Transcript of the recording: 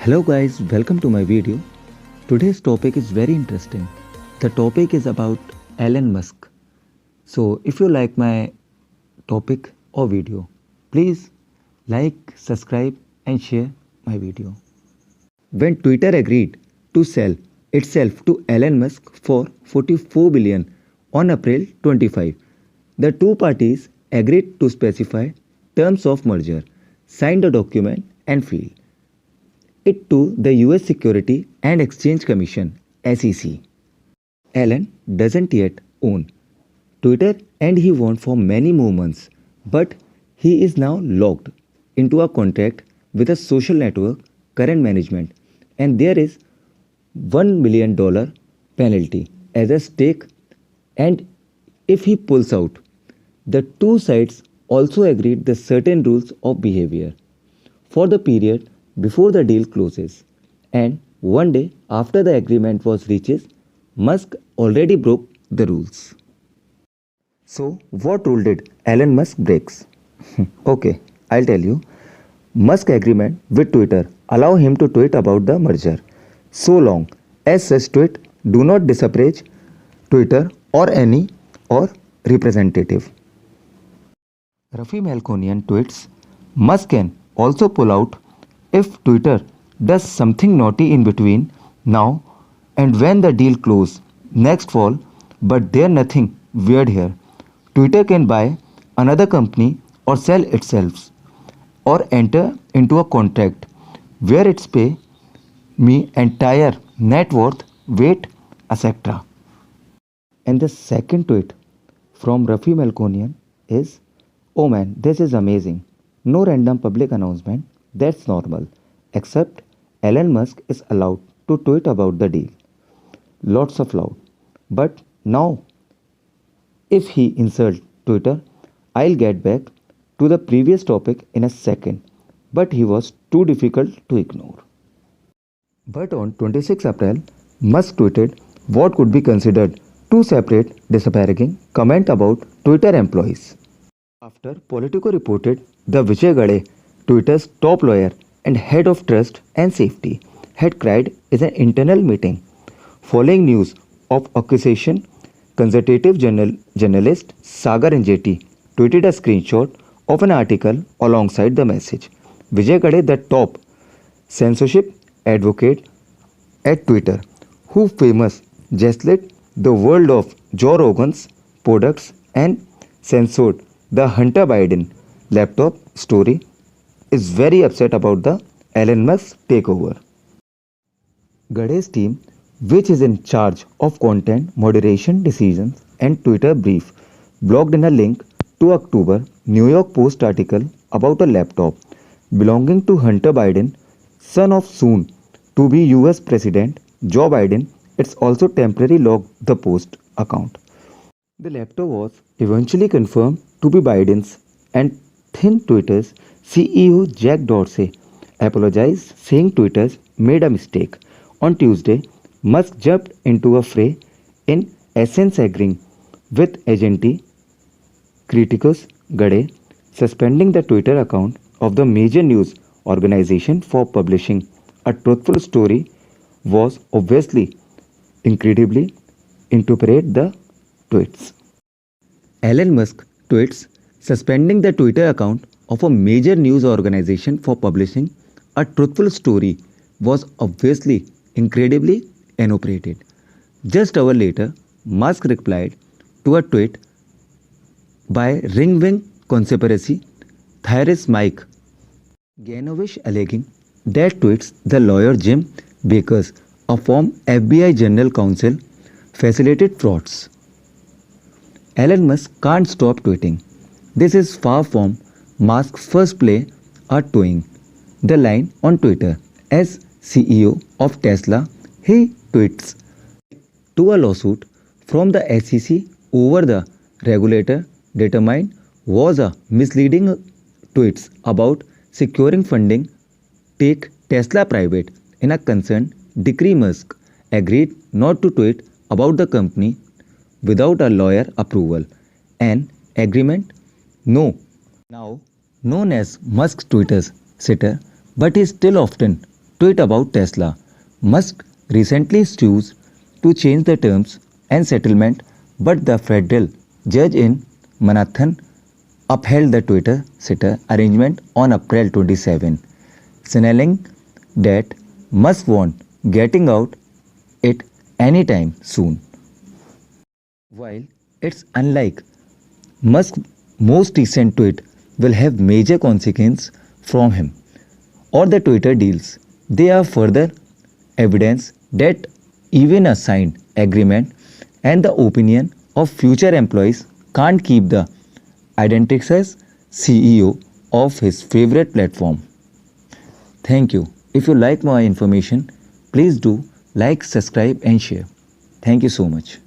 Hello guys, welcome to my video. Today's topic is very interesting. The topic is about Elon Musk. So if you like my topic or video, please like, subscribe and share my video. When Twitter agreed to sell itself to Elon Musk for 44 billion on April 25, the two parties agreed to specify terms of merger, signed a document and filed it to the US Security and Exchange Commission (SEC). Elon doesn't yet own Twitter and he won't for many more months, but he is now locked into a contract with a social network current management, and there is $1 million penalty as a stake, and if he pulls out. The two sides also agreed the certain rules of behavior for the period before the deal closes, and one day after the agreement was reached, Musk already broke the rules. So what rule did Elon Musk breaks? Okay, I'll tell you. Musk agreement with Twitter allow him to tweet about the merger so long as such tweet do not disparage Twitter or any or representative. Rafi Melkonian tweets, Musk can also pull out if Twitter does something naughty in between now and when the deal close next fall, but there's nothing weird here. Twitter can buy another company or sell itself or enter into a contract where it's pay me entire net worth, weight, etc. And the second tweet from Rafi Melkonian is, oh man, this is amazing. No random public announcement, that's normal. Except Elon Musk is allowed to tweet about the deal. Lots of love. But now, if he insults Twitter, I'll get back to the previous topic in a second. But he was too difficult to ignore. But on 26 April, Musk tweeted what could be considered two separate disparaging comments about Twitter employees. After Politico reported the Vijay Gade, Twitter's top lawyer and head of trust and safety, had cried in an internal meeting. Following news of accusation, conservative journalist Sagar Enjeti tweeted a screenshot of an article alongside the message. Vijay Gade, the top censorship advocate at Twitter, who famous lit the world of Joe Rogan's products and censored the Hunter Biden laptop story, is very upset about the Elon Musk takeover. Gade's team, which is in charge of content moderation decisions and Twitter brief, blocked in a link to October New York Post article about a laptop belonging to Hunter Biden, son of soon to be US President Joe Biden. It's also temporarily locked the Post account. The laptop was eventually confirmed to be Biden's, and then Twitter's CEO Jack Dorsey apologized, saying Twitter made a mistake. On Tuesday, Musk jumped into a fray, in essence agreeing with Agenti Criticus Gade, suspending the Twitter account of the major news organization for publishing a truthful story was obviously incredibly interpret the tweets. Elon Musk tweets suspending the Twitter account of a major news organization for publishing a truthful story was obviously incredibly inappropriate. Just hours later, Musk replied to a tweet by ring-wing conspiracy theorist Mike Ganovich alleging that tweets the lawyer Jim Bakers, a former FBI general counsel, facilitated frauds. Elon Musk can't stop tweeting. This is far from Musk's first play or towing the line on Twitter. As CEO of Tesla, he tweets to a lawsuit from the SEC over the regulator determined was a misleading tweets about securing funding take Tesla private. In a concerned decree, Musk agreed not to tweet about the company without a lawyer approval, an agreement now known as Musk's Twitter's sitter, but is still often Tweet about Tesla. Musk recently sued to change the terms and settlement, but the federal judge in Manhattan upheld the Twitter sitter arrangement on April 27, signaling that Musk won't getting out it anytime soon. While it's unlike Musk's most recent tweet will have major consequences from him or the Twitter deals, they are further evidence that even a signed agreement and the opinion of future employees can't keep the identic's CEO of his favorite platform. Thank you. If you like my information, please do like, subscribe and share. Thank you so much.